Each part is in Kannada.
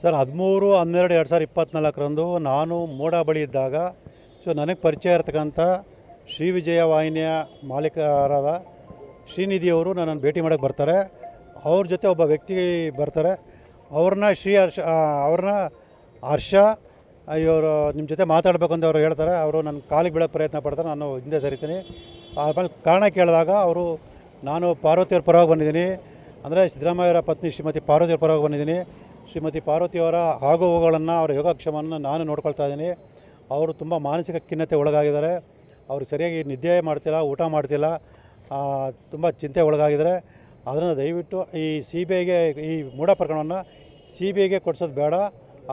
ಸರ್ 13/12/2024 ನಾನು ಮೂಡ ಬಳಿ ಇದ್ದಾಗ ನನಗೆ ಪರಿಚಯ ಇರತಕ್ಕಂಥ ಶ್ರೀ ವಿಜಯ ವಾಹಿನಿಯ ಮಾಲೀಕರಾದ ಶ್ರೀನಿಧಿಯವರು ನನ್ನನ್ನು ಭೇಟಿ ಮಾಡೋಕ್ಕೆ ಬರ್ತಾರೆ. ಅವ್ರ ಜೊತೆ ಒಬ್ಬ ವ್ಯಕ್ತಿ ಬರ್ತಾರೆ. ಅವ್ರನ್ನ ಹರ್ಷ ಇವರು ನಿಮ್ಮ ಜೊತೆ ಮಾತಾಡಬೇಕು ಅಂತ ಅವ್ರು ಹೇಳ್ತಾರೆ. ಅವರು ನನ್ನ ಕಾಲಿಗೆ ಬೀಳೋಕ್ಕೆ ಪ್ರಯತ್ನ ಪಡ್ತಾರೆ. ನಾನು ಹಿಂದೆ ಸರಿತೀನಿ. ಆಮೇಲೆ ಕಾರಣ ಕೇಳಿದಾಗ ಅವರು ನಾನು ಪಾರ್ವತಿಯವ್ರ ಪರವಾಗಿ ಬಂದಿದ್ದೀನಿ, ಅಂದರೆ ಸಿದ್ದರಾಮಯ್ಯವರ ಪತ್ನಿ ಶ್ರೀಮತಿ ಪಾರ್ವತಿಯವ್ರ ಪರವಾಗಿ ಬಂದಿದ್ದೀನಿ. ಶ್ರೀಮತಿ ಪಾರ್ವತಿಯವರ ಆಗು ಹೋಗುಗಳನ್ನು ಅವರ ಯೋಗಕ್ಷೇಮವನ್ನು ನಾನು ನೋಡ್ಕೊಳ್ತಾ ಇದ್ದೀನಿ. ಅವರು ತುಂಬ ಮಾನಸಿಕ ಖಿನ್ನತೆ ಒಳಗಾಗಿದ್ದಾರೆ. ಅವರು ಸರಿಯಾಗಿ ನಿದ್ದೆ ಮಾಡ್ತಿಲ್ಲ, ಊಟ ಮಾಡ್ತಿಲ್ಲ, ತುಂಬ ಚಿಂತೆ ಒಳಗಾಗಿದ್ದಾರೆ. ಅದನ್ನು ದಯವಿಟ್ಟು ಈ CBIಗೆ ಈ ಮೂಡ ಪ್ರಕರಣವನ್ನು CBIಗೆ ಕೊಡಿಸೋದು ಬೇಡ.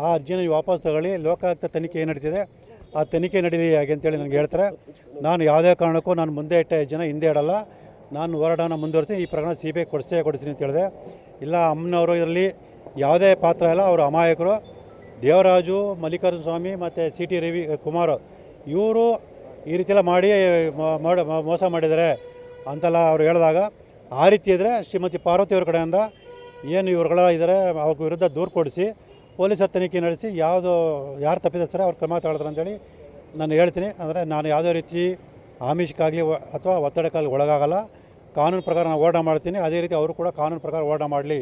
ಆ ಅರ್ಜಿನ ನೀವು ವಾಪಸ್ ತಗೊಳ್ಳಿ. ಲೋಕಾಯುಕ್ತ ತನಿಖೆ ಏನು ನಡೀತಿದೆ ಆ ತನಿಖೆ ನಡೀಲಿ ಹಾಗೆ ಅಂತೇಳಿ ನನಗೆ ಹೇಳ್ತಾರೆ. ನಾನು ಯಾವುದೇ ಕಾರಣಕ್ಕೂ ನಾನು ಮುಂದೆ ಇಟ್ಟ ಹೆಜ್ಜೆನ ಹಿಂದೆ ಇಡಲ್ಲ. ನಾನು ಹೋರಾಟನ ಮುಂದುವರಿಸಿ ಈ ಪ್ರಕರಣ CBI ಕೊಡಿಸ್ತೀನಿ ಅಂತ ಹೇಳಿದೆ. ಇಲ್ಲ, ಅಮ್ಮನವರು ಇದರಲ್ಲಿ ಯಾವುದೇ ಪಾತ್ರ ಇಲ್ಲ, ಅವರು ಅಮಾಯಕರು. ದೇವರಾಜು, ಮಲ್ಲಿಕಾರ್ಜುನ ಸ್ವಾಮಿ ಮತ್ತು CT ರವಿ ಕುಮಾರ್ ಇವರು ಈ ರೀತಿಯೆಲ್ಲ ಮಾಡಿ ಮೋಸ ಮಾಡಿದ್ದಾರೆ ಅಂತೆಲ್ಲ ಅವ್ರು ಹೇಳಿದಾಗ, ಆ ರೀತಿ ಇದ್ದರೆ ಶ್ರೀಮತಿ ಪಾರ್ವತಿಯವ್ರ ಕಡೆಯಿಂದ ಏನು ಇವ್ರುಗಳ ಇದ್ದಾರೆ ಅವ್ರ ವಿರುದ್ಧ ದೂರು ಕೊಡಿಸಿ ಪೊಲೀಸರ ತನಿಖೆ ನಡೆಸಿ ಯಾರು ತಪ್ಪಿದ್ರೆ ಅವ್ರು ಕ್ರಮ ತಗೊಳ್ತಾರೆ ಅಂತೇಳಿ ನಾನು ಹೇಳ್ತೀನಿ. ಅಂದರೆ ನಾನು ಯಾವುದೇ ರೀತಿ ಆಮಿಷಕ್ಕಾಗಲಿ ಅಥವಾ ಒತ್ತಡಕ್ಕಾಗಲಿ ಒಳಗಾಗಲ್ಲ. ಕಾನೂನು ಪ್ರಕಾರ ನಾನು ಹೋರಾಟ ಮಾಡ್ತೀನಿ. ಅದೇ ರೀತಿ ಅವರು ಕೂಡ ಕಾನೂನು ಪ್ರಕಾರ ಹೋರಾಟ ಮಾಡಲಿ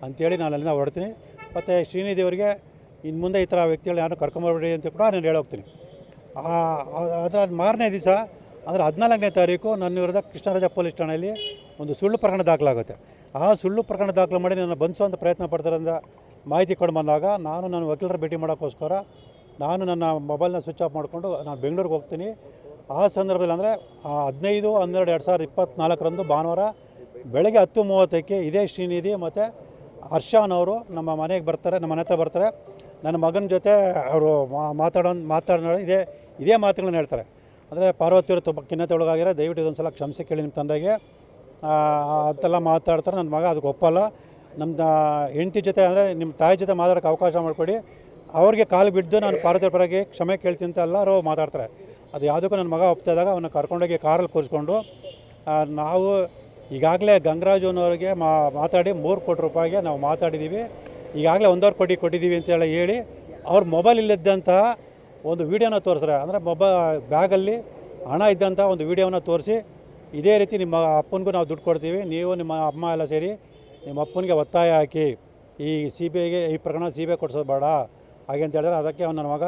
ಅಂಥೇಳಿ ನಾನು ಅಲ್ಲಿಂದ ಹೊರಡ್ತೀನಿ. ಮತ್ತು ಶ್ರೀನಿಧಿಯವರಿಗೆ ಇನ್ನು ಮುಂದೆ ಈ ಥರ ವ್ಯಕ್ತಿಗಳು ಯಾರು ಕರ್ಕೊಂಬರ್ಬೇಡಿ ಅಂತ ಕೂಡ ನಾನು ಹೇಳೋಗ್ತೀನಿ. ಅದರ ಮಾರನೇ ದಿವಸ ಅಂದರೆ 14ನೇ ತಾರೀಕು ನನ್ನ ವಿರುದ್ಧ ಕೃಷ್ಣರಾಜ ಪೊಲೀಸ್ ಠಾಣೆಯಲ್ಲಿ ಒಂದು ಸುಳ್ಳು ಪ್ರಕರಣ ದಾಖಲಾಗುತ್ತೆ. ಆ ಸುಳ್ಳು ಪ್ರಕರಣ ದಾಖಲು ಮಾಡಿ ನನ್ನ ಬಂಧಿಸುವಂಥ ಪ್ರಯತ್ನ ಪಡ್ತಾರೆ ಅಂತ ಮಾಹಿತಿ ಕೊಡು ಬಂದಾಗ ನಾನು ನನ್ನ ವಕೀಲರ ಭೇಟಿ ಮಾಡೋಕ್ಕೋಸ್ಕರ ನಾನು ನನ್ನ ಮೊಬೈಲ್ನ ಸ್ವಿಚ್ ಆಫ್ ಮಾಡಿಕೊಂಡು ನಾನು ಬೆಂಗಳೂರಿಗೆ ಹೋಗ್ತೀನಿ. ಆ ಸಂದರ್ಭದಲ್ಲಿ ಅಂದರೆ 15/12/2024 ಭಾನುವಾರ ಬೆಳಗ್ಗೆ 10:30ಕ್ಕೆ ಇದೇ ಶ್ರೀನಿಧಿ ಮತ್ತು ಹರ್ಷನವರು ನಮ್ಮ ಮನೆಗೆ ಬರ್ತಾರೆ, ನಮ್ಮ ಮನೆ ಹತ್ರ ಬರ್ತಾರೆ. ನನ್ನ ಮಗನ ಜೊತೆ ಅವರು ಮಾತಾಡೋ ಇದೇ ಮಾತುಗಳನ್ನ ಹೇಳ್ತಾರೆ. ಅಂದರೆ ಪಾರ್ವತಿಯವರು ತುಂಬ ಖಿನ್ನತೆ ಒಳಗಾಗಿರೋ, ದಯವಿಟ್ಟು ಇದೊಂದು ಸಲ ಕ್ಷಮಿಸಿ ಕೇಳಿ ನಿಮ್ಮ ತಂದೆಗೆ ಅಂತೆಲ್ಲ ಮಾತಾಡ್ತಾರೆ. ನನ್ನ ಮಗ ಅದಕ್ಕೆ ಒಪ್ಪಲ್ಲ. ನಮ್ಮ ಹೆಂಡತಿ ಜೊತೆ ಅಂದರೆ ನಿಮ್ಮ ತಾಯಿ ಜೊತೆ ಮಾತಾಡೋಕ್ಕೆ ಅವಕಾಶ ಮಾಡಿಕೊಡಿ, ಅವ್ರಿಗೆ ಕಾಲು ಬಿದ್ದು ನಾನು ಪಾರ್ವತಿಯವ್ರ ಪರವಾಗಿ ಕ್ಷಮೆ ಕೇಳ್ತೀನಿ ಅಂತ ಎಲ್ಲರೂ ಮಾತಾಡ್ತಾರೆ. ಅದು ಯಾವುದಕ್ಕೂ ನನ್ನ ಮಗ ಒಪ್ತಿದ್ದಾಗ ಅವನ್ನ ಕರ್ಕೊಂಡೋಗಿ ಕಾರಲ್ಲಿ ಕೂರಿಸ್ಕೊಂಡು ನಾವು ಈಗಾಗಲೇ ಗಂಗರಾಜನವ್ರಿಗೆ ಮಾತಾಡಿ 3 ಕೋಟಿ ರೂಪಾಯಿಗೆ ನಾವು ಮಾತಾಡಿದ್ದೀವಿ, ಈಗಾಗಲೇ 1.5 ಕೋಟಿ ಕೊಟ್ಟಿದ್ದೀವಿ ಅಂತೇಳಿ ಹೇಳಿ ಅವ್ರ ಮೊಬೈಲ್ ಇಲ್ಲದಂತಹ ಒಂದು ವೀಡಿಯೋನ ತೋರಿಸ್ತಾರೆ. ಅಂದರೆ ಬ್ಯಾಗಲ್ಲಿ ಹಣ ಇದ್ದಂಥ ಒಂದು ವೀಡಿಯೋನ ತೋರಿಸಿ, ಇದೇ ರೀತಿ ನಿಮ್ಮ ಅಪ್ಪನಿಗೂ ನಾವು ದುಡ್ಡು ಕೊಡ್ತೀವಿ, ನೀವು ನಿಮ್ಮ ಅಮ್ಮ ಎಲ್ಲ ಸೇರಿ ನಿಮ್ಮ ಅಪ್ಪನಿಗೆ ಒತ್ತಾಯ ಹಾಕಿ ಈ CBIಗೆ ಈ ಪ್ರಕರಣ CBI ಕೊಡಿಸೋದು ಬೇಡ ಹಾಗೆ ಅಂತ ಹೇಳಿದ್ರೆ, ಅದಕ್ಕೆ ನನ್ನ ಮಗ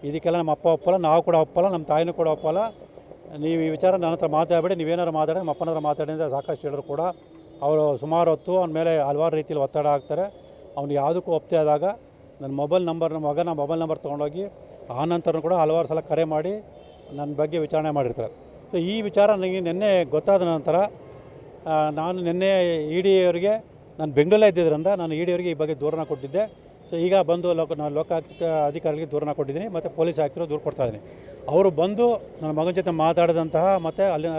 ಇದಕ್ಕೆಲ್ಲ ನಮ್ಮ ಅಪ್ಪ ಒಪ್ಪಲ್ಲ, ನಾವು ಕೂಡ ಒಪ್ಪಲ್ಲ, ನಮ್ಮ ತಾಯಿನೂ ಕೂಡ ಒಪ್ಪಲ್ಲ, ನೀವು ಈ ವಿಚಾರ ನನ್ನ ಹತ್ರ ಮಾತಾಡಬೇಡಿ, ನೀವೇನಾರು ಮಾತಾಡಿ ನಮ್ಮ ಅಪ್ಪನ ಹತ್ರ ಮಾತಾಡಿ ಅಂತ ಸಾಕಷ್ಟು ಹೇಳಿದ್ರು ಕೂಡ ಅವರು ಸುಮಾರು ಹೊತ್ತು ಅವನ ಮೇಲೆ ಹಲವಾರು ರೀತಿಯಲ್ಲಿ ಒತ್ತಡ ಹಾಕ್ತಾರೆ. ಅವ್ನು ಯಾವುದಕ್ಕೂ ಒಪ್ತೇ ಆದಾಗ ನನ್ನ ಮೊಬೈಲ್ ನಂಬರ್ ತೊಗೊಂಡೋಗಿ ಆ ನಂತರ ಕೂಡ ಹಲವಾರು ಸಲ ಕರೆ ಮಾಡಿ ನನ್ನ ಬಗ್ಗೆ ವಿಚಾರಣೆ ಮಾಡಿರ್ತಾರೆ. ಸೊ ಈ ವಿಚಾರ ನನಗೆ ನಿನ್ನೆ ಗೊತ್ತಾದ ನಂತರ ನಾನು ನಿನ್ನೆ EDಯವರಿಗೆ ನಾನು ಬೆಂಗಳೂರಲ್ಲೇ ಇದ್ದಿದ್ದರಿಂದ ನಾನು EDಯವರಿಗೆ ಈ ಬಗ್ಗೆ ದೂರನ ಕೊಟ್ಟಿದ್ದೆ. ಸೊ ಈಗ ಬಂದು ಲೋಕಾಯುಕ್ತ ಅಧಿಕಾರಿಗಳಿಗೆ ದೂರನ ಕೊಟ್ಟಿದ್ದೀನಿ ಮತ್ತು ಪೊಲೀಸ್ ಆಯುಕ್ತರು ದೂರು ಕೊಡ್ತಾಯಿದ್ದೀನಿ. ಅವರು ಬಂದು ನನ್ನ ಮಗನ ಜೊತೆ ಮಾತಾಡಿದಂತಹ ಮತ್ತು ಅಲ್ಲಿ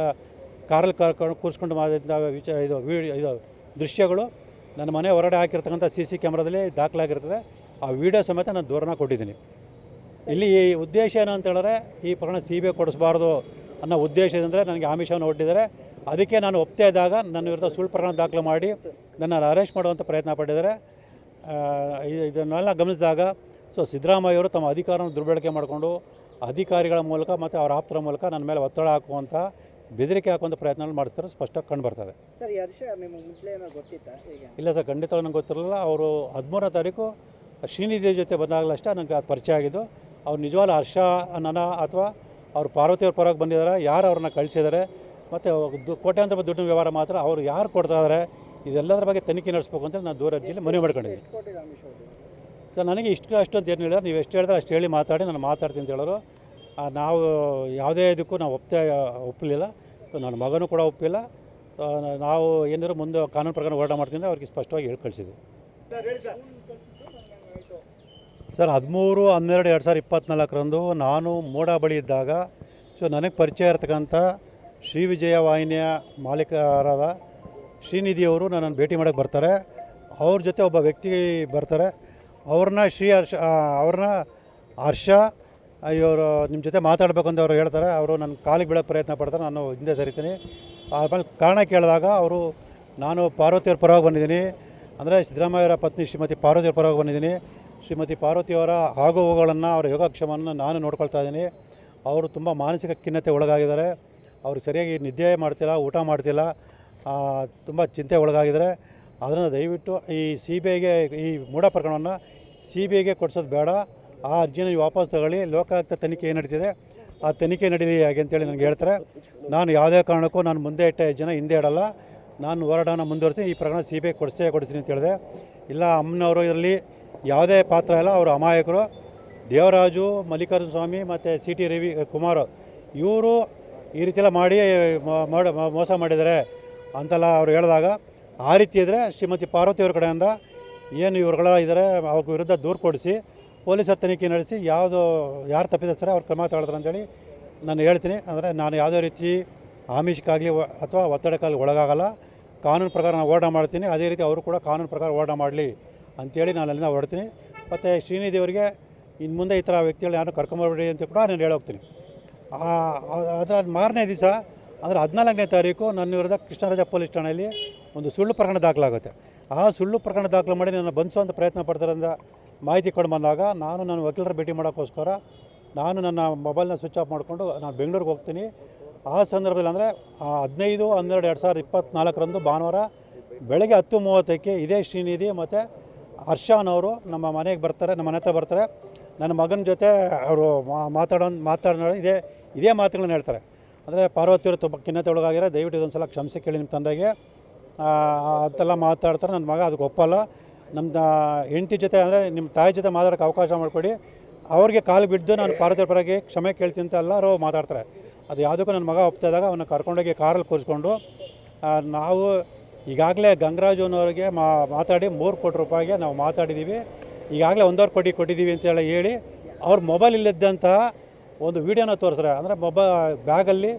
ಕಾರಲ್ಲಿ ಕೂರಿಸ್ಕೊಂಡು ಮಾತಾಡಿದಂಥ ಇದು ದೃಶ್ಯಗಳು ನನ್ನ ಮನೆ ಹೊರಗಡೆ ಹಾಕಿರ್ತಕ್ಕಂಥ CC ಕ್ಯಾಮ್ರಾದಲ್ಲಿ ದಾಖಲಾಗಿರ್ತದೆ. ಆ ವಿಡಿಯೋ ಸಮೇತ ನಾನು ದೂರನ ಕೊಟ್ಟಿದ್ದೀನಿ. ಇಲ್ಲಿ ಉದ್ದೇಶ ಏನು ಅಂತ ಹೇಳಿದ್ರೆ, ಈ ಪ್ರಕರಣ CBI ಕೊಡಿಸಬಾರ್ದು ಅನ್ನೋ ಉದ್ದೇಶದಿಂದ ನನಗೆ ಆಮಿಷವನ್ನು ಒಡ್ಡಿದ್ದಾರೆ. ಅದಕ್ಕೆ ನಾನು ಒಪ್ತೇ ಇದ್ದಾಗ ನನ್ನ ವಿರುದ್ಧ ಸುಳ್ಳು ಪ್ರಕರಣ ದಾಖಲು ಮಾಡಿ ನನ್ನನ್ನು ಅರೆಸ್ಟ್ ಮಾಡುವಂಥ ಪ್ರಯತ್ನ ಪಟ್ಟಿದ್ದಾರೆ. ಇದನ್ನೆಲ್ಲ ಗಮನಿಸಿದಾಗ ಸಿದ್ದರಾಮಯ್ಯವರು ತಮ್ಮ ಅಧಿಕಾರವನ್ನು ದುರ್ಬಳಕೆ ಮಾಡಿಕೊಂಡು ಅಧಿಕಾರಿಗಳ ಮೂಲಕ ಮತ್ತು ಅವರ ಆಪ್ತರ ಮೂಲಕ ನನ್ನ ಮೇಲೆ ಒತ್ತಡ ಹಾಕುವಂಥ, ಬೆದರಿಕೆ ಹಾಕುವಂಥ ಪ್ರಯತ್ನಗಳು ಮಾಡಿಸ್ತಾರೆ, ಸ್ಪಷ್ಟವಾಗಿ ಕಂಡು ಬರ್ತದೆ. ಸರ್, ಈ ಹರ್ಷ ನಿಮಗೆ ಮೊದಲೇ ಗೊತ್ತಿತ್ತಾ? ಇಲ್ಲ ಸರ್, ಖಂಡಿತವಾಗಿ ನಂಗೆ ಗೊತ್ತಿರಲಿಲ್ಲ. ಅವರು 13ನೇ ತಾರೀಕು ಶ್ರೀನಿಧಿ ಜೊತೆ ಬಂದಾಗಲಷ್ಟೇ ನನಗೆ ಪರಿಚಯ ಆಗಿದ್ದು. ಅವ್ರು ನಿಜವಾದ ಹರ್ಷ ನನ್ನ ಅಥವಾ ಅವ್ರು ಪಾರ್ವತಿಯವ್ರ ಪರವಾಗಿ ಬಂದಿದ್ದಾರೆ, ಯಾರು ಅವ್ರನ್ನ ಕಳಿಸಿದ್ದಾರೆ ಮತ್ತು ಕೋಟ್ಯಾಂತರ ದುಡ್ಡಿನ ವ್ಯವಹಾರ ಮಾತ್ರ ಅವ್ರು ಯಾರು ಕೊಡ್ತಾ ಇದ್ದಾರೆ, ಇದೆಲ್ಲದರ ಬಗ್ಗೆ ತನಿಖೆ ನಡೆಸಬೇಕು ಅಂತ ನಾನು ದೂರ ಅರ್ಜಿಯಲ್ಲಿ ಮನವಿ ಮಾಡ್ಕೊಂಡಿದ್ದೀನಿ. ಸರ್, ನನಗೆ ಅಷ್ಟು ಅಂತ ಏನು ಹೇಳಿದ್ರೆ, ನೀವು ಎಷ್ಟು ಹೇಳಿದ್ರೆ ಅಷ್ಟು ಹೇಳಿ ಮಾತಾಡಿ ನಾನು ಮಾತಾಡ್ತೀನಿ ಅಂತ ಹೇಳೋರು. ನಾವು ಯಾವುದೇ ಇದಕ್ಕೂ ನಾವು ಒಪ್ಪಲಿಲ್ಲ. ನನ್ನ ಮಗನೂ ಕೂಡ ಒಪ್ಪಿಲ್ಲ. ನಾವು ಏನಾದರೂ ಮುಂದೆ ಕಾನೂನು ಪ್ರಕಾರ ಹೋರಾಟ ಮಾಡ್ತೀನಿ ಅವ್ರಿಗೆ ಸ್ಪಷ್ಟವಾಗಿ ಹೇಳಿ ಕಳಿಸಿದ್ವಿ. ಸರ್, 13/12/2024 ನಾನು ಮೂಡ ಬಳಿ ಇದ್ದಾಗ ನನಗೆ ಪರಿಚಯ ಇರತಕ್ಕಂಥ ಶ್ರೀ ವಿಜಯ ವಾಹಿನಿಯ ಮಾಲೀಕರಾದ ಶ್ರೀನಿಧಿಯವರು ನನ್ನನ್ನು ಭೇಟಿ ಮಾಡೋಕ್ಕೆ ಬರ್ತಾರೆ. ಅವ್ರ ಜೊತೆ ಒಬ್ಬ ವ್ಯಕ್ತಿ ಬರ್ತಾರೆ. ಅವ್ರನ್ನ ಹರ್ಷ ಇವರು ನಿಮ್ಮ ಜೊತೆ ಮಾತಾಡಬೇಕು ಅಂತ ಅವ್ರು ಹೇಳ್ತಾರೆ. ಅವರು ನನ್ನ ಕಾಲಿಗೆ ಬೀಳೋಕ್ಕೆ ಪ್ರಯತ್ನ ಪಡ್ತಾರೆ. ನಾನು ಹಿಂದೆ ಸರಿತೀನಿ. ಆಮೇಲೆ ಕಾರಣ ಕೇಳಿದಾಗ ಅವರು ನಾನು ಪಾರ್ವತಿಯವ್ರ ಪರವಾಗಿ ಬಂದಿದ್ದೀನಿ, ಅಂದರೆ ಸಿದ್ದರಾಮಯ್ಯವರ ಪತ್ನಿ ಶ್ರೀಮತಿ ಪಾರ್ವತಿಯವರ ಪರವಾಗಿ ಬಂದಿದ್ದೀನಿ. ಶ್ರೀಮತಿ ಪಾರ್ವತಿಯವರ ಆಗುವುಗಳನ್ನು ಅವರ ಯೋಗಕ್ಷೇಮವನ್ನು ನಾನು ನೋಡ್ಕೊಳ್ತಾ ಇದ್ದೀನಿ. ಅವರು ತುಂಬ ಮಾನಸಿಕ ಖಿನ್ನತೆ ಒಳಗಾಗಿದ್ದಾರೆ. ಅವರು ಸರಿಯಾಗಿ ನಿದ್ದೆ ಮಾಡ್ತಿಲ್ಲ, ಊಟ ಮಾಡ್ತಿಲ್ಲ, ತುಂಬ ಚಿಂತೆ ಒಳಗಾಗಿದ್ದಾರೆ. ಅದನ್ನು ದಯವಿಟ್ಟು ಈ CBIಗೆ ಈ ಮೂಢ ಪ್ರಕರಣವನ್ನು CBIಗೆ ಕೊಡಿಸೋದು ಬೇಡ. ಆ ಅರ್ಜಿನ ವಾಪಸ್ ತಗೊಳ್ಳಿ. ಲೋಕಾಯುಕ್ತ ತನಿಖೆ ಏನು ನಡೀತಿದೆ ಆ ತನಿಖೆ ನಡೀಲಿ ಹಾಗೆ ಅಂತೇಳಿ ನನಗೆ ಹೇಳ್ತಾರೆ. ನಾನು ಯಾವುದೇ ಕಾರಣಕ್ಕೂ ನಾನು ಮುಂದೆ ಇಟ್ಟ ಹೆಜ್ಜೆನ ಹಿಂದೆ ಇಡಲ್ಲ. ನಾನು ಹೋರಾಟನ ಮುಂದುವರಿಸಿ ಈ ಪ್ರಕರಣ CBI ಕೊಡಿಸ್ತೀನಿ ಅಂತ ಹೇಳಿದೆ. ಇಲ್ಲ ಅಮ್ಮನವರು ಇದರಲ್ಲಿ ಯಾವುದೇ ಪಾತ್ರ ಇಲ್ಲ, ಅವರು ಅಮಾಯಕರು. ದೇವರಾಜು, ಮಲ್ಲಿಕಾರ್ಜುನ ಸ್ವಾಮಿ ಮತ್ತು CT ರವಿ ಕುಮಾರ್ ಇವರು ಈ ರೀತಿಯೆಲ್ಲ ಮಾಡಿ ಮೋಸ ಮಾಡಿದ್ದಾರೆ ಅಂತೆಲ್ಲ ಅವರು ಹೇಳಿದಾಗ, ಆ ರೀತಿ ಇದ್ದರೆ ಶ್ರೀಮತಿ ಪಾರ್ವತಿಯವ್ರ ಕಡೆಯಿಂದ ಏನು ಇವ್ರುಗಳ ಇದ್ದಾರೆ ಅವ್ರ ವಿರುದ್ಧ ದೂರು ಕೊಡಿಸಿ ಪೊಲೀಸರು ತನಿಖೆ ನಡೆಸಿ ಯಾರು ತಪ್ಪಿದ್ರೆ ಅವ್ರು ಕ್ರಮ ತಗೊಳ್ತಾರೆ ಅಂತೇಳಿ ನಾನು ಹೇಳ್ತೀನಿ. ಅಂದರೆ ನಾನು ಯಾವುದೇ ರೀತಿ ಆಮಿಷಕ್ಕಾಗಲಿ ಅಥವಾ ಒತ್ತಡಕ್ಕಾಗಲಿ ಒಳಗಾಗಲ್ಲ. ಕಾನೂನು ಪ್ರಕಾರ ನಾನು ಹೋರಾಟ ಮಾಡ್ತೀನಿ. ಅದೇ ರೀತಿ ಅವರು ಕೂಡ ಕಾನೂನು ಪ್ರಕಾರ ಹೋರಾಟ ಮಾಡಲಿ ಅಂಥೇಳಿ ನಾನು ಅಲ್ಲಿಂದ ಹೊರಡ್ತೀನಿ. ಮತ್ತು ಶ್ರೀನಿಧಿ ಅವರಿಗೆ ಇನ್ನು ಮುಂದೆ ಈ ಥರ ವ್ಯಕ್ತಿಗಳು ಯಾರು ಕರ್ಕೊಂಬರ್ಬೇಡಿ ಅಂತ ಕೂಡ ನಾನು ಹೇಳೋಗ್ತೀನಿ. ಅದರ ಮಾರನೇ ದಿವಸ ಅಂದರೆ 14ನೇ ತಾರೀಕು ನನ್ನ ವಿರುದ್ಧ ಕೃಷ್ಣರಾಜ ಪೊಲೀಸ್ ಠಾಣೆಯಲ್ಲಿ ಒಂದು ಸುಳ್ಳು ಪ್ರಕರಣ ದಾಖಲಾಗುತ್ತೆ. ಆ ಸುಳ್ಳು ಪ್ರಕರಣ ದಾಖಲು ಮಾಡಿ ನನ್ನ ಬಂಧಿಸುವಂಥ ಪ್ರಯತ್ನ ಪಡ್ತಾರಂತ ಮಾಹಿತಿ ಕೊಂಡು ಬಂದಾಗ ನಾನು ನನ್ನ ವಕೀಲರ ಭೇಟಿ ಮಾಡೋಕ್ಕೋಸ್ಕರ ನಾನು ನನ್ನ ಮೊಬೈಲ್ನ ಸ್ವಿಚ್ ಆಫ್ ಮಾಡಿಕೊಂಡು ನಾನು ಬೆಂಗಳೂರಿಗೆ ಹೋಗ್ತೀನಿ. ಆ ಸಂದರ್ಭದಲ್ಲಿ ಅಂದರೆ 15/12/2024 ಭಾನುವಾರ ಬೆಳಗ್ಗೆ 10:30ಕ್ಕೆ ಇದೇ ಶ್ರೀನಿಧಿ ಮತ್ತು ಹರ್ಷನವರು ನಮ್ಮ ಮನೆಗೆ ಬರ್ತಾರೆ, ನಮ್ಮ ಮನೆ ಹತ್ರ ಬರ್ತಾರೆ. ನನ್ನ ಮಗನ ಜೊತೆ ಅವರು ಮಾತಾಡೋ ಇದೇ ಮಾತುಗಳನ್ನ ಹೇಳ್ತಾರೆ. ಅಂದರೆ ಪಾರ್ವತಿಯವರು ತುಂಬ ಖಿನ್ನತೆ ಒಳಗಾಗಿರೋ, ದಯವಿಟ್ಟು ಇದೊಂದು ಸಲ ಕ್ಷಮಿಸಿ ಕೇಳಿ ನಿಮ್ಮ ತಂದೆಗೆ ಅಂತೆಲ್ಲ ಮಾತಾಡ್ತಾರೆ. ನನ್ನ ಮಗ ಅದಕ್ಕೆ ಒಪ್ಪಲ್ಲ. ನಮ್ಮ ಹೆಂಡತಿ ಜೊತೆ ಅಂದರೆ ನಿಮ್ಮ ತಾಯಿ ಜೊತೆ ಮಾತಾಡೋಕ್ಕೆ ಅವಕಾಶ ಮಾಡಿಕೊಡಿ, ಅವ್ರಿಗೆ ಕಾಲು ಬಿದ್ದು ನಾನು ಪಾರ್ವತಿಯವ್ರ ಪರವಾಗಿ ಕ್ಷಮೆ ಕೇಳ್ತೀನಿ ಅಂತ ಎಲ್ಲರೂ ಮಾತಾಡ್ತಾರೆ. ಅದು ಯಾವುದಕ್ಕೂ ನನ್ನ ಮಗ ಒಪ್ತಾ ಇದ್ದಾಗ ಅವನ್ನ ಕರ್ಕೊಂಡೋಗಿ ಕಾರಲ್ಲಿ ಕೂರಿಸ್ಕೊಂಡು ನಾವು ಈಗಾಗಲೇ ಗಂಗರಾಜನವರಿಗೆ ಮಾತಾಡಿ 3 ಕೋಟಿ ರೂಪಾಯಿಗೆ ನಾವು ಮಾತಾಡಿದ್ದೀವಿ, ಈಗಾಗಲೇ 1.5 ಕೋಟಿ ಕೊಟ್ಟಿದ್ದೀವಿ ಅಂತೇಳಿ ಹೇಳಿ ಅವ್ರ ಮೊಬೈಲ್ ಇಲ್ಲದಂತಹ ಒಂದು ವೀಡಿಯೋನ ತೋರಿಸ್ತಾರೆ. ಅಂದರೆ ಬ್ಯಾಗಲ್ಲಿ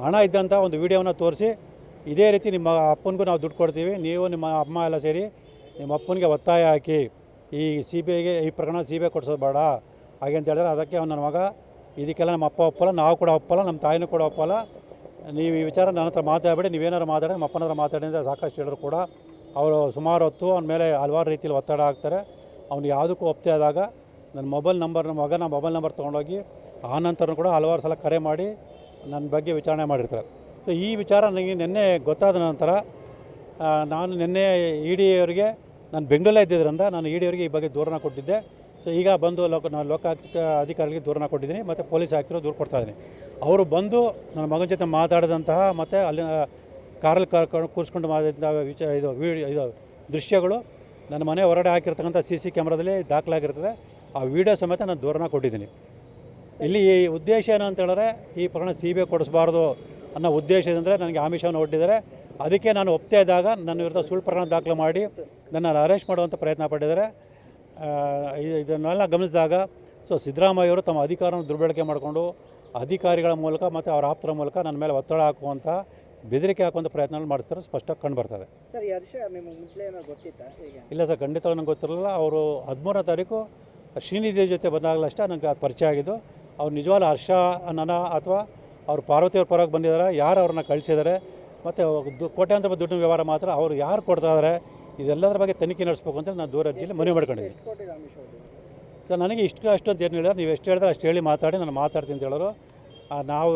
ಹಣ ಇದ್ದಂಥ ಒಂದು ವೀಡಿಯೋನ ತೋರಿಸಿ, ಇದೇ ರೀತಿ ನಿಮ್ಮ ಅಪ್ಪನಿಗೂ ನಾವು ದುಡ್ಡು ಕೊಡ್ತೀವಿ, ನೀವು ನಿಮ್ಮ ಅಮ್ಮ ಎಲ್ಲ ಸೇರಿ ನಿಮ್ಮ ಅಪ್ಪನಿಗೆ ಒತ್ತಾಯ ಹಾಕಿ ಈ CBIಗೆ ಈ ಪ್ರಕರಣ CBI ಕೊಡಿಸೋದು ಬೇಡ ಹಾಗೆ ಅಂತ ಹೇಳಿದ್ರೆ, ಅದಕ್ಕೆ ನನ್ನ ಮಗ ಇದಕ್ಕೆಲ್ಲ ನಮ್ಮ ಅಪ್ಪ ಒಪ್ಪಲ್ಲ, ನಾವು ಕೂಡ ಒಪ್ಪಲ್ಲ, ನಮ್ಮ ತಾಯಿನೂ ಕೂಡ ಒಪ್ಪಲ್ಲ, ನೀವು ಈ ವಿಚಾರ ನನ್ನ ಹತ್ರ ಮಾತಾಡಬೇಡಿ, ನೀವೇನಾರು ಮಾತಾಡಿ ನಮ್ಮ ಅಪ್ಪನ ಹತ್ರ ಮಾತಾಡಿ ಅಂತ ಸಾಕಷ್ಟು ಹೇಳಿದ್ರು ಕೂಡ ಅವರು ಸುಮಾರು ಹೊತ್ತು ಅವನ ಮೇಲೆ ಹಲವಾರು ರೀತಿಯಲ್ಲಿ ಒತ್ತಡ ಹಾಕ್ತಾರೆ. ಅವ್ನು ಯಾವುದಕ್ಕೂ ಒಪ್ತೇ ಆದಾಗ ನನ್ನ ಮೊಬೈಲ್ ನಂಬರ್ ತೊಗೊಂಡೋಗಿ ಆ ನಂತರ ಕೂಡ ಹಲವಾರು ಸಲ ಕರೆ ಮಾಡಿ ನನ್ನ ಬಗ್ಗೆ ವಿಚಾರಣೆ ಮಾಡಿರ್ತಾರೆ. ಸೊ ಈ ವಿಚಾರ ನನಗೆ ನಿನ್ನೆ ಗೊತ್ತಾದ ನಂತರ ನಾನು ನಿನ್ನೆ ED ಅವರಿಗೆ ನಾನು ಬೆಂಗಳೂರಲ್ಲೇ ಇದ್ದಿದ್ದರಿಂದ ನಾನು ED ಅವರಿಗೆ ಈ ಬಗ್ಗೆ ದೂರನ ಕೊಟ್ಟಿದ್ದೆ. ಸೊ ಈಗ ಬಂದು ಲೋಕಾಯುಕ್ತ ಅಧಿಕಾರಿಗಳಿಗೆ ದೂರನ ಕೊಟ್ಟಿದ್ದೀನಿ ಮತ್ತು ಪೊಲೀಸ್ ಆಯುಕ್ತರು ದೂರು ಕೊಡ್ತಾಯಿದ್ದೀನಿ. ಅವರು ಬಂದು ನನ್ನ ಮಗನ ಜೊತೆ ಮಾತಾಡಿದಂತಹ ಮತ್ತು ಅಲ್ಲಿನ ಕಾರಲ್ಲಿ ಕೂರಿಸ್ಕೊಂಡು ಮಾತಾಡಿದಂಥ ಇದು ದೃಶ್ಯಗಳು ನನ್ನ ಮನೆ ಹೊರಗಡೆ ಹಾಕಿರ್ತಕ್ಕಂಥ CC ಕ್ಯಾಮ್ರಾದಲ್ಲಿ ದಾಖಲಾಗಿರ್ತದೆ. ಆ ವಿಡಿಯೋ ಸಮೇತ ನಾನು ದೂರನ ಕೊಟ್ಟಿದ್ದೀನಿ. ಇಲ್ಲಿ ಉದ್ದೇಶ ಏನು ಅಂತ ಹೇಳಿದ್ರೆ, ಈ ಪ್ರಕರಣ CBI ಕೊಡಿಸಬಾರ್ದು ಅನ್ನೋ ಉದ್ದೇಶದಿಂದ ನನಗೆ ಆಮಿಷವನ್ನು ಒಡ್ಡಿದ್ದಾರೆ. ಅದಕ್ಕೆ ನಾನು ಒಪ್ತೇ ಇದ್ದಾಗ ನನ್ನ ವಿರುದ್ಧ ಸುಳ್ಳು ಪ್ರಕರಣ ದಾಖಲು ಮಾಡಿ ನನ್ನನ್ನು ಅರೆಸ್ಟ್ ಮಾಡುವಂಥ ಪ್ರಯತ್ನ ಪಟ್ಟಿದ್ದಾರೆ. ಇದನ್ನೆಲ್ಲ ಗಮನಿಸಿದಾಗ ಸಿದ್ದರಾಮಯ್ಯವರು ತಮ್ಮ ಅಧಿಕಾರವನ್ನು ದುರ್ಬಳಕೆ ಮಾಡಿಕೊಂಡು ಅಧಿಕಾರಿಗಳ ಮೂಲಕ ಮತ್ತು ಅವರ ಆಪ್ತರ ಮೂಲಕ ನನ್ನ ಮೇಲೆ ಒತ್ತಡ ಹಾಕುವಂಥ, ಬೆದರಿಕೆ ಹಾಕುವಂಥ ಪ್ರಯತ್ನಗಳು ಮಾಡಿಸ್ತಾರೆ, ಸ್ಪಷ್ಟವಾಗಿ ಕಂಡು ಬರ್ತದೆ. ಸರ್, ಈ ಹರ್ಷ ನಿಮಗೆ ಮೊದಲೇ ಏನೋ ಗೊತ್ತಿತ್ತಾ? ಹೇಗೆ? ಇಲ್ಲ ಸರ್, ಖಂಡಿತವಾಗಿ ನನಗೆ ಗೊತ್ತಿರಲಿಲ್ಲ. ಅವರು 13ನೇ ತಾರೀಕು ಶ್ರೀನಿಧಿ ಜೊತೆ ಬಂದಾಗಲಷ್ಟೇ ನನಗೆ ಅದು ಪರಿಚಯ ಆಗಿದ್ದು. ಅವ್ರು ನಿಜವಾದ ಹರ್ಷ ಅನ್ನೋಣ ಅಥವಾ ಅವ್ರು ಪಾರ್ವತಿಯವ್ರ ಪರವಾಗಿ ಬಂದಿದ್ದಾರೆ, ಯಾರು ಅವ್ರನ್ನ ಕಳಿಸಿದ್ದಾರೆ ಮತ್ತು ಕೋಟ್ಯಾಂತರ ದುಡ್ಡಿನ ವ್ಯವಹಾರ ಮಾತ್ರ ಅವರು ಯಾರು ಕೊಡ್ತಾ ಇದ್ದಾರೆ, ಇದೆಲ್ಲದರ ಬಗ್ಗೆ ತನಿಖೆ ನಡೆಸಬೇಕು ಅಂತ ನಾನು ದೂರ ಅರ್ಜಿಯಲ್ಲಿ ಮನವಿ ಮಾಡ್ಕೊಂಡಿದ್ದೀನಿ. ಸರ್, ನನಗೆ ಅಷ್ಟು ಅಂತ ಏನು ಹೇಳಿದ್ರೆ, ನೀವು ಎಷ್ಟು ಹೇಳಿದ್ರೆ ಅಷ್ಟು ಹೇಳಿ ಮಾತಾಡಿ ನಾನು ಮಾತಾಡ್ತೀನಿ ಅಂತ ಹೇಳೋರು. ನಾವು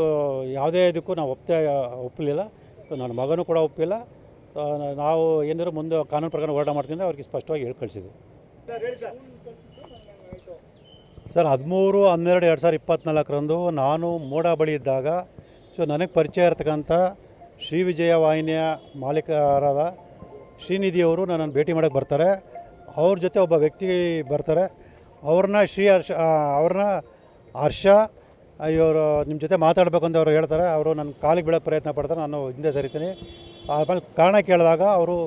ಯಾವುದೇ ಇದಕ್ಕೂ ನಾವು ಒಪ್ಪಲಿಲ್ಲ. ನನ್ನ ಮಗನೂ ಕೂಡ ಒಪ್ಪಿಲ್ಲ. ನಾವು ಏನಾದರೂ ಮುಂದೆ ಕಾನೂನು ಪ್ರಕಾರ ಹೋರಾಟ ಮಾಡ್ತೀನಿ ಅವ್ರಿಗೆ ಸ್ಪಷ್ಟವಾಗಿ ಹೇಳಿ ಕಳಿಸಿದ್ವಿ. ಸರ್, 13/12/2024 ನಾನು ಮೋಡ ಬಳಿ ಇದ್ದಾಗ ನನಗೆ ಪರಿಚಯ ಇರತಕ್ಕಂಥ ಶ್ರೀ ವಿಜಯ ವಾಹಿನಿಯ ಮಾಲೀಕರಾದ ಶ್ರೀನಿಧಿಯವರು ನನ್ನನ್ನು ಭೇಟಿ ಮಾಡೋಕ್ಕೆ ಬರ್ತಾರೆ. ಅವ್ರ ಜೊತೆ ಒಬ್ಬ ವ್ಯಕ್ತಿ ಬರ್ತಾರೆ. ಅವ್ರನ್ನ ಹರ್ಷ ಇವರು ನಿಮ್ಮ ಜೊತೆ ಮಾತಾಡಬೇಕು ಅಂತ ಅವರು ಹೇಳ್ತಾರೆ. ಅವರು ನನ್ನ ಕಾಲಿಗೆ ಬೀಳೋಕ್ಕೆ ಪ್ರಯತ್ನ ಪಡ್ತಾರೆ. ನಾನು ಹಿಂದೆ ಸರಿತೀನಿ. ಆಮೇಲೆ ಕಾರಣ ಕೇಳಿದಾಗ ಅವರು,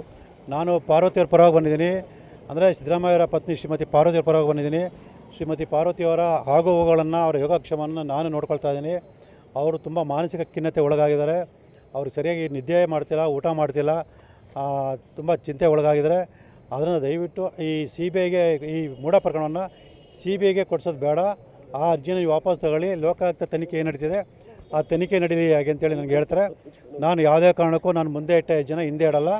ನಾನು ಪಾರ್ವತಿಯವ್ರ ಪರವಾಗಿ ಬಂದಿದ್ದೀನಿ, ಅಂದರೆ ಸಿದ್ದರಾಮಯ್ಯವರ ಪತ್ನಿ ಶ್ರೀಮತಿ ಪಾರ್ವತಿಯವ್ರ ಪರವಾಗಿ ಬಂದಿದ್ದೀನಿ. ಶ್ರೀಮತಿ ಪಾರ್ವತಿಯವರ ಆಗುವುಗಳನ್ನು ಅವರ ಯೋಗಕ್ಷೇಮವನ್ನು ನಾನು ನೋಡ್ಕೊಳ್ತಾ ಇದ್ದೀನಿ. ಅವರು ತುಂಬ ಮಾನಸಿಕ ಖಿನ್ನತೆ ಒಳಗಾಗಿದ್ದಾರೆ. ಅವರು ಸರಿಯಾಗಿ ನಿದ್ದೆ ಮಾಡ್ತಿಲ್ಲ, ಊಟ ಮಾಡ್ತಿಲ್ಲ, ತುಂಬ ಚಿಂತೆ ಒಳಗಾಗಿದ್ದಾರೆ. ಅದನ್ನು ದಯವಿಟ್ಟು ಈ CBIಗೆ ಈ ಮೂಢ ಪ್ರಕರಣವನ್ನು CBIಗೆ ಕೊಡಿಸೋದು ಬೇಡ. ಆ ಅರ್ಜಿನ ವಾಪಸ್ ತಗೊಳ್ಳಿ. ಲೋಕಾಯುಕ್ತ ತನಿಖೆ ಏನು ನಡೀತಿದೆ ಆ ತನಿಖೆ ನಡೀಲಿ ಹಾಗೆ ಅಂತೇಳಿ ನನಗೆ ಹೇಳ್ತಾರೆ. ನಾನು ಯಾವುದೇ ಕಾರಣಕ್ಕೂ ನಾನು ಮುಂದೆ ಇಟ್ಟ ಹೆಜ್ಜೆನ ಹಿಂದೆ ಇಡಲ್ಲ.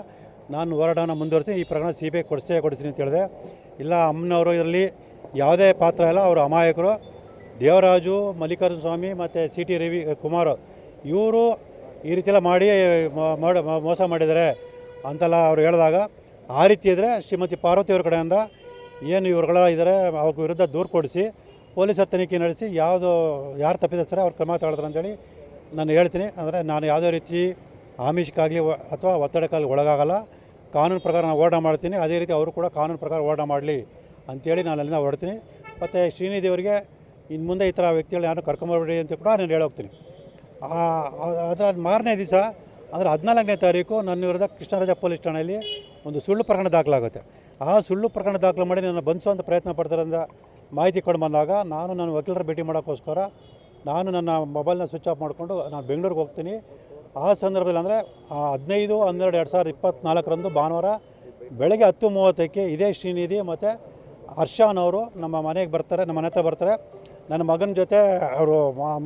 ನಾನು ಹೋರಾಟವನ್ನು ಮುಂದುವರಿಸಿ ಈ ಪ್ರಕರಣ ಸಿ ಬಿ ಐ ಕೊಡಿಸ್ತೀನಿ ಅಂತ ಹೇಳಿದೆ. ಇಲ್ಲ ಅಮ್ಮನವರು ಇದರಲ್ಲಿ ಯಾವುದೇ ಪಾತ್ರ ಇಲ್ಲ, ಅವರು ಅಮಾಯಕರು. ದೇವರಾಜು, ಮಲ್ಲಿಕಾರ್ಜುನ ಸ್ವಾಮಿ ಮತ್ತು ಸಿ ಟಿ ರವಿ ಕುಮಾರ್ ಇವರು ಈ ರೀತಿಯೆಲ್ಲ ಮಾಡಿ ಮೋಸ ಮಾಡಿದ್ದಾರೆ ಅಂತೆಲ್ಲ ಅವ್ರು ಹೇಳಿದಾಗ, ಆ ರೀತಿ ಇದ್ದರೆ ಶ್ರೀಮತಿ ಪಾರ್ವತಿ ಅವ್ರ ಕಡೆಯಿಂದ ಏನು ಇವ್ರುಗಳ ಇದ್ದಾರೆ ಅವ್ರ ವಿರುದ್ಧ ದೂರು ಕೊಡಿಸಿ ಪೊಲೀಸರು ತನಿಖೆ ನಡೆಸಿ ಯಾರು ತಪ್ಪಿದ್ರೆ ಅವ್ರು ಕ್ರಮ ತಗೊಳ್ತಾರೆ ಅಂತೇಳಿ ನಾನು ಹೇಳ್ತೀನಿ. ಅಂದರೆ ನಾನು ಯಾವುದೇ ರೀತಿ ಆಮಿಷಕ್ಕಾಗಲಿ ಅಥವಾ ಒತ್ತಡಕ್ಕಾಗಲಿ ಒಳಗಾಗಲ್ಲ. ಕಾನೂನು ಪ್ರಕಾರ ನಾನು ಹೋರಾಟ ಮಾಡ್ತೀನಿ, ಅದೇ ರೀತಿ ಅವರು ಕೂಡ ಕಾನೂನು ಪ್ರಕಾರ ಹೋರಾಟ ಮಾಡಲಿ ಅಂಥೇಳಿ ನಾನು ಅಲ್ಲಿಂದ ಹೊರಡ್ತೀನಿ. ಮತ್ತು ಶ್ರೀನಿಧಿ ಅವರಿಗೆ ಇನ್ನು ಮುಂದೆ ಈ ಥರ ವ್ಯಕ್ತಿಗಳು ಯಾರು ಕರ್ಕೊಂಬರ್ಬೇಡಿ ಅಂತ ಕೂಡ ನಾನು ಹೇಳೋಗ್ತೀನಿ. ಅದರ ಮಾರನೇ ದಿವಸ ಅಂದರೆ 14ನೇ ತಾರೀಕು ನನ್ನ ವಿರುದ್ಧ ಕೃಷ್ಣರಾಜ ಪೊಲೀಸ್ ಠಾಣೆಯಲ್ಲಿ ಒಂದು ಸುಳ್ಳು ಪ್ರಕರಣ ದಾಖಲಾಗುತ್ತೆ. ಆ ಸುಳ್ಳು ಪ್ರಕರಣ ದಾಖಲು ಮಾಡಿ ನನ್ನ ಬಂಧಿಸುವಂಥ ಪ್ರಯತ್ನ ಪಡ್ತಾರೆ ಅಂತ ಮಾಹಿತಿ ಕೊಡು ಬಂದಾಗ ನಾನು ನನ್ನ ವಕೀಲರ ಭೇಟಿ ಮಾಡೋಕ್ಕೋಸ್ಕರ ನಾನು ನನ್ನ ಮೊಬೈಲ್ನ ಸ್ವಿಚ್ ಆಫ್ ಮಾಡಿಕೊಂಡು ನಾನು ಬೆಂಗಳೂರಿಗೆ ಹೋಗ್ತೀನಿ. ಆ ಸಂದರ್ಭದಲ್ಲಿ ಅಂದರೆ 15/12/2024 ಭಾನುವಾರ ಬೆಳಗ್ಗೆ 10:30ಕ್ಕೆ ಇದೇ ಶ್ರೀನಿಧಿ ಮತ್ತು ಹರ್ಷನವರು ನಮ್ಮ ಮನೆಗೆ ಬರ್ತಾರೆ, ನಮ್ಮ ಮನೆ ಹತ್ರ ಬರ್ತಾರೆ. ನನ್ನ ಮಗನ ಜೊತೆ ಅವರು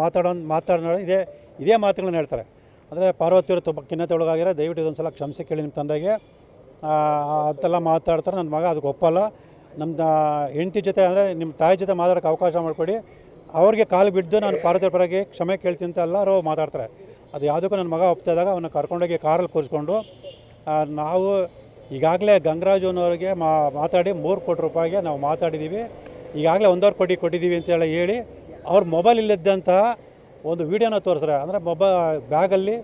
ಮಾತಾಡೋ ಇದೇ ಮಾತುಗಳನ್ನ ಹೇಳ್ತಾರೆ. ಅಂದರೆ ಪಾರ್ವತಿಯವರು ತುಂಬ ಖಿನ್ನತೆ ಒಳಗಾಗಿರೋ, ದಯವಿಟ್ಟು ಇದೊಂದು ಸಲ ಕ್ಷಮಿಸಿ ಕೇಳಿ ನಿಮ್ಮ ತಂದೆಗೆ ಅಂತೆಲ್ಲ ಮಾತಾಡ್ತಾರೆ. ನನ್ನ ಮಗ ಅದಕ್ಕೆ ಒಪ್ಪಲ್ಲ. ನಮ್ಮ ಹೆಂಡತಿ ಜೊತೆ ಅಂದರೆ ನಿಮ್ಮ ತಾಯಿ ಜೊತೆ ಮಾತಾಡೋಕ್ಕೆ ಅವಕಾಶ ಮಾಡಿಕೊಡಿ, ಅವ್ರಿಗೆ ಕಾಲು ಬಿದ್ದು ನಾನು ಪಾರ್ವತಿಯವ್ರ ಪರವಾಗಿ ಕ್ಷಮೆ ಕೇಳ್ತೀನಿ ಅಂತ ಎಲ್ಲರೂ ಮಾತಾಡ್ತಾರೆ. ಅದು ಯಾವುದಕ್ಕೂ ನನ್ನ ಮಗ ಒಪ್ತಿದ್ದಾಗ ಅವನ್ನ ಕರ್ಕೊಂಡೋಗಿ ಕಾರಲ್ಲಿ ಕೂರಿಸ್ಕೊಂಡು ನಾವು ಈಗಾಗಲೇ ಗಂಗರಾಜನವ್ರಿಗೆ ಮಾತಾಡಿ 3 ಕೋಟಿ ರೂಪಾಯಿಗೆ ನಾವು ಮಾತಾಡಿದ್ದೀವಿ, ಈಗಾಗಲೇ 1.5 ಕೋಟಿ ಕೊಟ್ಟಿದ್ದೀವಿ ಅಂತೇಳಿ ಹೇಳಿ ಅವ್ರ ಮೊಬೈಲ್ ಇಲ್ಲದಂತಹ ಒಂದು ವೀಡಿಯೋನ ತೋರಿಸ್ತಾರೆ. ಅಂದರೆ ಬ್ಯಾಗಲ್ಲಿ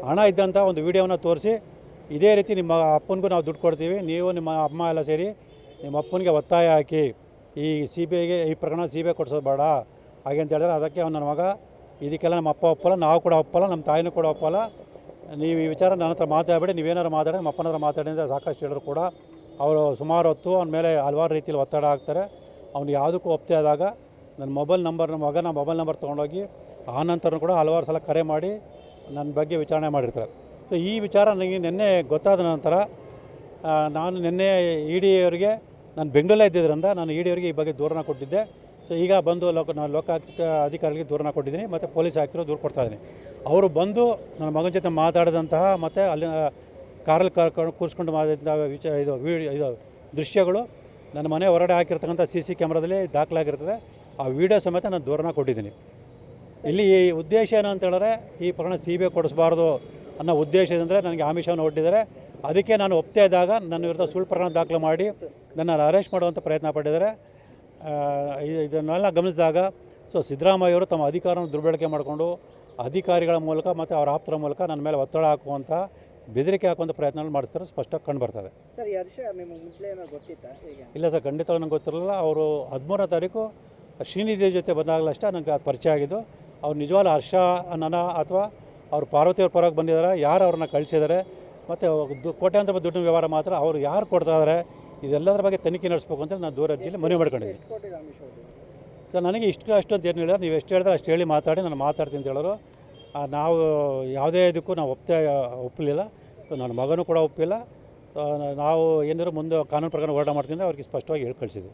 ಹಣ ಇದ್ದಂಥ ಒಂದು ವೀಡಿಯೋನ ತೋರಿಸಿ, ಇದೇ ರೀತಿ ನಿಮ್ಮ ಅಪ್ಪನಿಗೂ ನಾವು ದುಡ್ಡು ಕೊಡ್ತೀವಿ, ನೀವು ನಿಮ್ಮ ಅಮ್ಮ ಎಲ್ಲ ಸೇರಿ ನಿಮ್ಮ ಅಪ್ಪನಿಗೆ ಒತ್ತಾಯ ಹಾಕಿ ಈ ಸಿ ಬಿ ಐಗೆ ಈ ಪ್ರಕರಣ ಸಿ ಬಿ ಐ ಕೊಡಿಸೋದು ಬೇಡ ಹಾಗೆ ಅಂತ ಹೇಳಿದ್ರೆ, ಅದಕ್ಕೆ ನನ್ನ ಮಗ ಇದಕ್ಕೆಲ್ಲ ನಮ್ಮ ಅಪ್ಪ ಒಪ್ಪಲ್ಲ, ನಾವು ಕೂಡ ಒಪ್ಪಲ್ಲ, ನಮ್ಮ ತಾಯಿನೂ ಕೂಡ ಒಪ್ಪಲ್ಲ, ನೀವು ಈ ವಿಚಾರ ನನ್ನ ಹತ್ರ ಮಾತಾಡಬೇಡಿ, ನೀವೇನಾದ್ರು ಮಾತಾಡಿ ನಮ್ಮ ಅಪ್ಪನ ಹತ್ರ ಮಾತಾಡಿ ಅಂತ ಸಾಕಷ್ಟು ಹೇಳಿದ್ರು ಕೂಡ ಅವರು ಸುಮಾರು ಹೊತ್ತು ಅವನ ಮೇಲೆ ಹಲವಾರು ರೀತಿಯಲ್ಲಿ ಒತ್ತಡ ಹಾಕ್ತಾರೆ. ಅವ್ನು ಯಾವುದಕ್ಕೂ ಒಪ್ತೆ ಆದಾಗ ನನ್ನ ಮಗನ ಮೊಬೈಲ್ ನಂಬರ್ ತೊಗೊಂಡೋಗಿ ಆ ನಂತರ ಕೂಡ ಹಲವಾರು ಸಲ ಕರೆ ಮಾಡಿ ನನ್ನ ಬಗ್ಗೆ ವಿಚಾರಣೆ ಮಾಡಿರ್ತಾರೆ. ಸೊ ಈ ವಿಚಾರ ನನಗೆ ನಿನ್ನೆ ಗೊತ್ತಾದ ನಂತರ ನಾನು ನಿನ್ನೆ ಇ ಡಿ ಅವರಿಗೆ ನಾನು ಬೆಂಗಳೂರಲ್ಲೇ ಇದ್ದಿದ್ದರಿಂದ ನಾನು ಇ ಡಿ ಅವರಿಗೆ ಈ ಬಗ್ಗೆ ದೂರನ ಕೊಟ್ಟಿದ್ದೆ. ಸೊ ಈಗ ಬಂದು ನಾನು ಲೋಕಾಯುಕ್ತ ಅಧಿಕಾರಿಗಳಿಗೆ ದೂರನ ಕೊಟ್ಟಿದ್ದೀನಿ ಮತ್ತು ಪೊಲೀಸ್ ಆಯುಕ್ತರು ದೂರು ಕೊಡ್ತಾಯಿದ್ದೀನಿ. ಅವರು ಬಂದು ನನ್ನ ಮಗನ ಜೊತೆ ಮಾತಾಡಿದಂತಹ ಮತ್ತು ಅಲ್ಲಿ ಕಾರಲ್ಲಿ ಕೂರಿಸ್ಕೊಂಡು ಮಾತಾಡಿದಂಥ ಇದು ದೃಶ್ಯಗಳು ನನ್ನ ಮನೆ ಹೊರಗಡೆ ಹಾಕಿರ್ತಕ್ಕಂಥ CC ಕ್ಯಾಮ್ರಾದಲ್ಲಿ ದಾಖಲಾಗಿರ್ತದೆ. ಆ ವಿಡಿಯೋ ಸಮೇತ ನಾನು ದೂರನ ಕೊಟ್ಟಿದ್ದೀನಿ. ಇಲ್ಲಿ ಉದ್ದೇಶ ಏನು ಅಂತ ಹೇಳಿದ್ರೆ, ಈ ಪ್ರಕರಣ ಸಿ ಬಿ ಐ ಕೊಡಿಸಬಾರ್ದು ಅನ್ನೋ ಉದ್ದೇಶದಿಂದ ನನಗೆ ಆಮಿಷವನ್ನು ಒಡ್ಡಿದ್ದಾರೆ. ಅದಕ್ಕೆ ನಾನು ಒಪ್ತಾ ಇದ್ದಾಗ ನನ್ನ ವಿರುದ್ಧ ಸುಳ್ಳು ಪ್ರಕರಣ ದಾಖಲು ಮಾಡಿ ನನ್ನನ್ನು ಅರೆಸ್ಟ್ ಮಾಡುವಂಥ ಪ್ರಯತ್ನ ಪಟ್ಟಿದ್ದಾರೆ. ಇದನ್ನೆಲ್ಲ ಗಮನಿಸಿದಾಗ ಸಿದ್ದರಾಮಯ್ಯವರು ತಮ್ಮ ಅಧಿಕಾರವನ್ನು ದುರ್ಬಳಕೆ ಮಾಡಿಕೊಂಡು ಅಧಿಕಾರಿಗಳ ಮೂಲಕ ಮತ್ತು ಅವರ ಆಪ್ತರ ಮೂಲಕ ನನ್ನ ಮೇಲೆ ಒತ್ತಡ ಹಾಕುವಂಥ, ಬೆದರಿಕೆ ಹಾಕುವಂಥ ಪ್ರಯತ್ನಗಳು ಮಾಡಿಸ್ತಾರೆ, ಸ್ಪಷ್ಟವಾಗಿ ಕಂಡು ಬರ್ತದೆ. ಸರ್, ಈ ಹರ್ಷ ನಿಮಗೆ ಮೊದಲೇ ಏನೋ ಗೊತ್ತಿತ್ತಾ ಹೇಗೆ? ಇಲ್ಲ ಸರ್, ಖಂಡಿತವಾಗಿ ನಂಗೆ ಗೊತ್ತಿರಲಿಲ್ಲ. ಅವರು 13ನೇ ತಾರೀಕು ಶ್ರೀನಿಧಿ ಜೊತೆ ಬಂದಾಗಲಷ್ಟೇ ನನಗೆ ಪರಿಚಯ ಆಗಿದ್ದು. ಅವ್ರು ನಿಜವಾಗ್ಲೂ ಹರ್ಷ ಅನ್ನೋಣ ಅಥವಾ ಅವ್ರು ಪಾರ್ವತಿಯವ್ರ ಪರವಾಗಿ ಬಂದಿದ್ದಾರೆ, ಯಾರು ಅವ್ರನ್ನ ಕಳಿಸಿದ್ದಾರೆ ಮತ್ತು ಕೋಟ್ಯಾಂತರ ರೂಪಾಯಿ ದುಡ್ಡಿನ ವ್ಯವಹಾರ ಮಾತ್ರ ಅವರು ಯಾರು ಕೊಡ್ತಾ ಇದ್ದಾರೆ, ಇದೆಲ್ಲದರ ಬಗ್ಗೆ ತನಿಖೆ ನಡೆಸಬೇಕು ಅಂತ ನಾನು ದೂರ ಅರ್ಜಿಯಲ್ಲಿ ಮನವಿ ಮಾಡ್ಕೊಂಡಿದ್ದೀನಿ. ಸರ್, ನನಗೆ ಅಷ್ಟು ಅಂತ ಏನು ಹೇಳಿದ್ರೆ, ನೀವು ಎಷ್ಟು ಹೇಳಿದ್ರೆ ಅಷ್ಟು ಹೇಳಿ ಮಾತಾಡಿ ನಾನು ಮಾತಾಡ್ತೀನಿ ಅಂತ ಹೇಳೋರು. ನಾವು ಯಾವುದೇ ಇದಕ್ಕೂ ನಾವು ಒಪ್ಪಲಿಲ್ಲ. ನನ್ನ ಮಗನೂ ಕೂಡ ಒಪ್ಪಿಲ್ಲ. ನಾವು ಏನಾದರೂ ಮುಂದೆ ಕಾನೂನು ಪ್ರಕಾರ ಹೋರಾಟ ಮಾಡ್ತೀನಿ ಅವ್ರಿಗೆ ಸ್ಪಷ್ಟವಾಗಿ ಹೇಳಿ ಕಳಿಸಿದ್ವಿ.